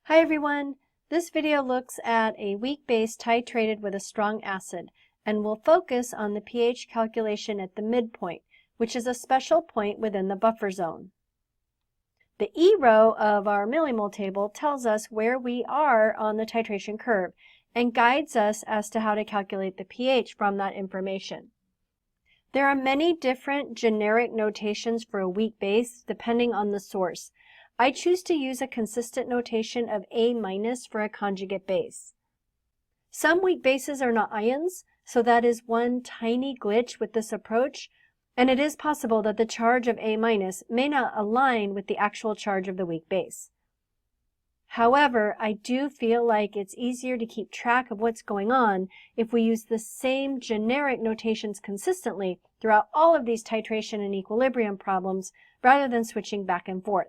Hi everyone! This video looks at a weak base titrated with a strong acid and will focus on the pH calculation at the midpoint, which is a special point within the buffer zone. The E row of our millimole table tells us where we are on the titration curve and guides us as to how to calculate the pH from that information. There are many different generic notations for a weak base depending on the source. I choose to use a consistent notation of A- for a conjugate base. Some weak bases are not ions, so that is one tiny glitch with this approach, and it is possible that the charge of A- may not align with the actual charge of the weak base. However, I do feel like it's easier to keep track of what's going on if we use the same generic notations consistently throughout all of these titration and equilibrium problems rather than switching back and forth.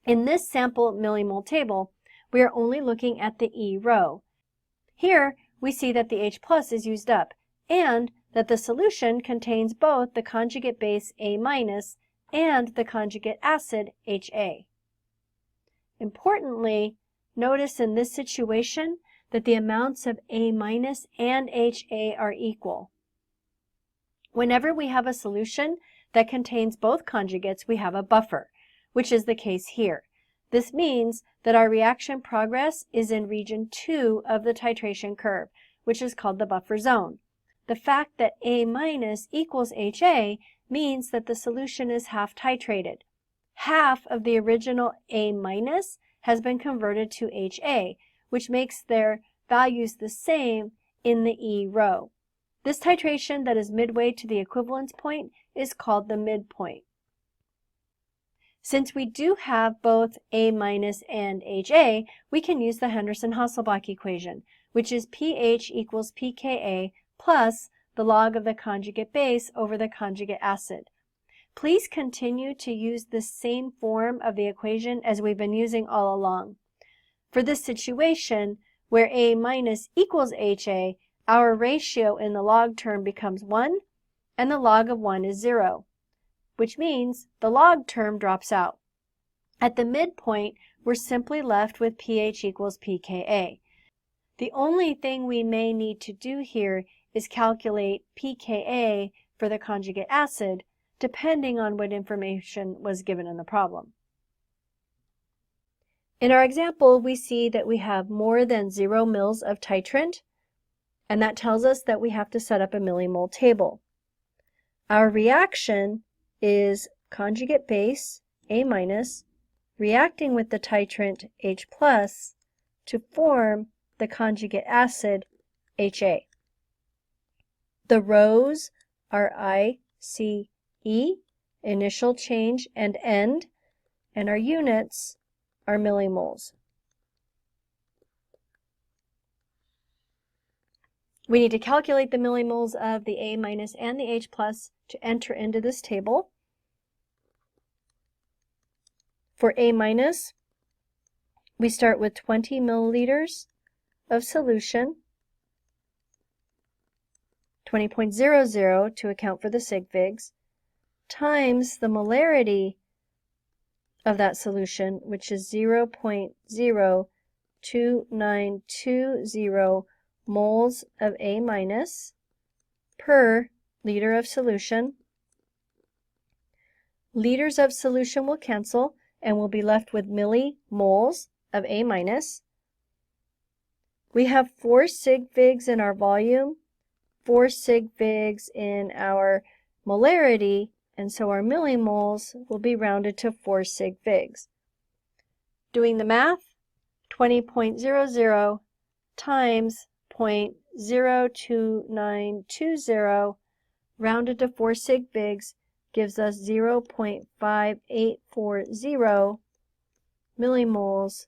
In this sample millimole table, we are only looking at the E row. Here, we see that the H+ is used up and that the solution contains both the conjugate base A- and the conjugate acid HA. Importantly, notice in this situation that the amounts of A- and HA are equal. Whenever we have a solution that contains both conjugates, we have a buffer, which is the case here. This means that our reaction progress is in region 2 of the titration curve, which is called the buffer zone. The fact that A- equals HA means that the solution is half titrated. Half of the original A- has been converted to HA, which makes their values the same in the E row. This titration that is midway to the equivalence point is called the midpoint. Since we do have both A- and HA, we can use the Henderson-Hasselbalch equation, which is pH equals pKa plus the log of the conjugate base over the conjugate acid. Please continue to use the same form of the equation as we've been using all along. For this situation, where A- equals HA, our ratio in the log term becomes 1, and the log of 1 is 0. Which means the log term drops out. At the midpoint, we're simply left with pH equals pKa. The only thing we may need to do here is calculate pKa for the conjugate acid, depending on what information was given in the problem. In our example, we see that we have more than 0 mils of titrant, and that tells us that we have to set up a millimole table. Our reaction is conjugate base A- reacting with the titrant H+ to form the conjugate acid HA. The rows are I, C, E, initial change and end, and our units are millimoles. We need to calculate the millimoles of the A- and the H+ to enter into this table. For A-, we start with 20 milliliters of solution, 20.00 to account for the sig figs, times the molarity of that solution, which is 0.02920 moles of A- per liter of solution. Liters of solution will cancel, and we'll be left with millimoles of A-. We have 4 sig figs in our volume, 4 sig figs in our molarity, and so our millimoles will be rounded to 4 sig figs. Doing the math, 20.00 times 0.02920 rounded to 4 sig figs gives us 0.5840 millimoles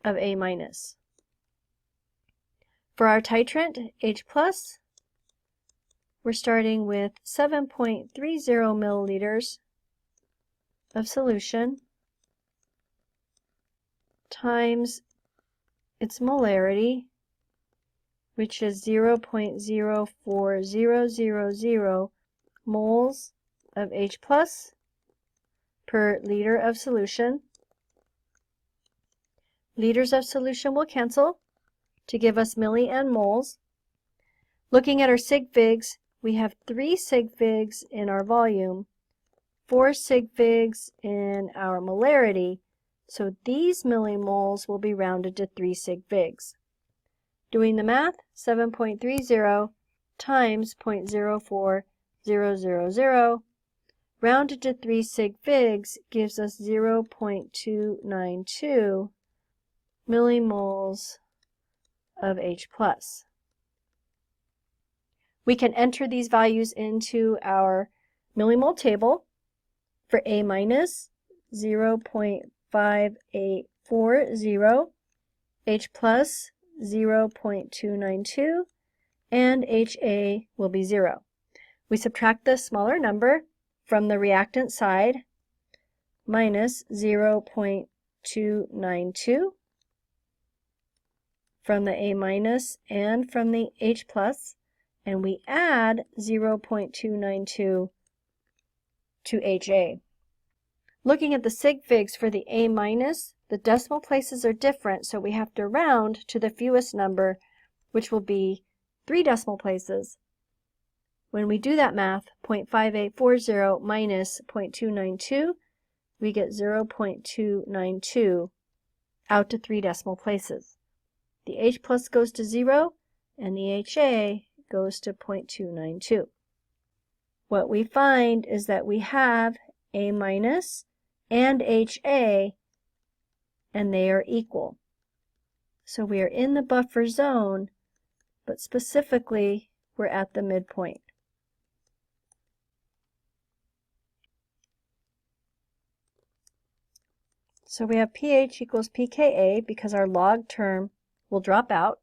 of A-. For our titrant, H+, we're starting with 7.30 milliliters of solution times its molarity, which is 0.04000 moles of H+ per liter of solution. Liters of solution will cancel to give us milli and moles. Looking at our sig figs, we have 3 sig figs in our volume, 4 sig figs in our molarity, so these millimoles will be rounded to 3 sig figs. Doing the math, 7.30 times 0.04000 rounded to 3 sig figs gives us 0.292 millimoles of H+. We can enter these values into our millimole table. For A minus, 0.5840, H plus, 0.292, and HA will be 0. We subtract the smaller number from the reactant side, minus 0.292 from the A minus and from the H plus, and we add 0.292 to HA. Looking at the sig figs for the A minus, the decimal places are different, so we have to round to the fewest number, which will be 3 decimal places. When we do that math, 0.5840 minus 0.292, we get 0.292 out to 3 decimal places. The H plus goes to 0, and the HA goes to 0.292. What we find is that we have A minus and HA, and they are equal. So we are in the buffer zone, but specifically we're at the midpoint. So we have pH equals pKa because our log term will drop out.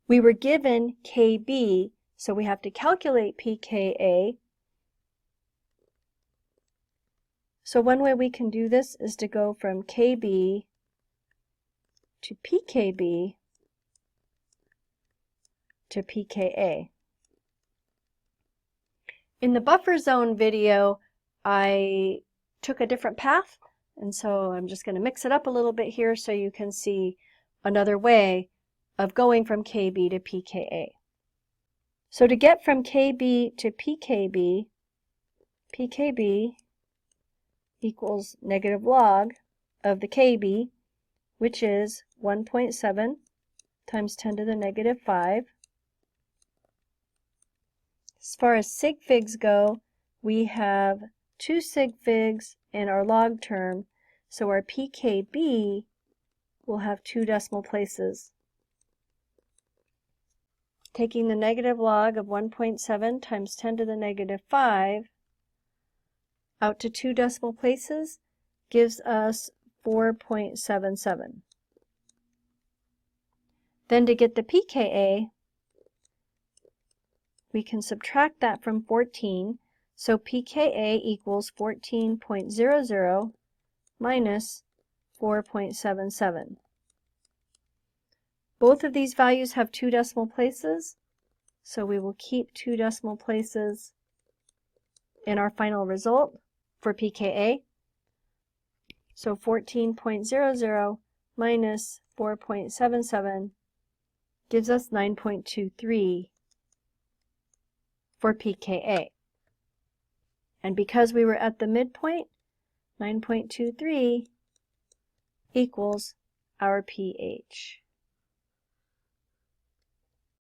We were given Kb, so we have to calculate pKa. So one way we can do this is to go from Kb to pKb to pKa. In the buffer zone video, I took a different path, and so I'm just going to mix it up a little bit here so you can see another way of going from Kb to pKa. So to get from Kb to pKb, pKb equals negative log of the Kb, which is 1.7 times 10 to the negative 5. As far as sig figs go, we have 2 sig figs in our log term, so our pKb will have 2 decimal places. Taking the negative log of 1.7 times 10 to the negative 5 out to 2 decimal places gives us 4.77. Then to get the pKa, we can subtract that from 14, so pKa equals 14.00 minus 4.77. Both of these values have 2 decimal places, so we will keep 2 decimal places in our final result for pKa. So 14.00 minus 4.77 gives us 9.23 for pKa. And because we were at the midpoint, 9.23 equals our pH.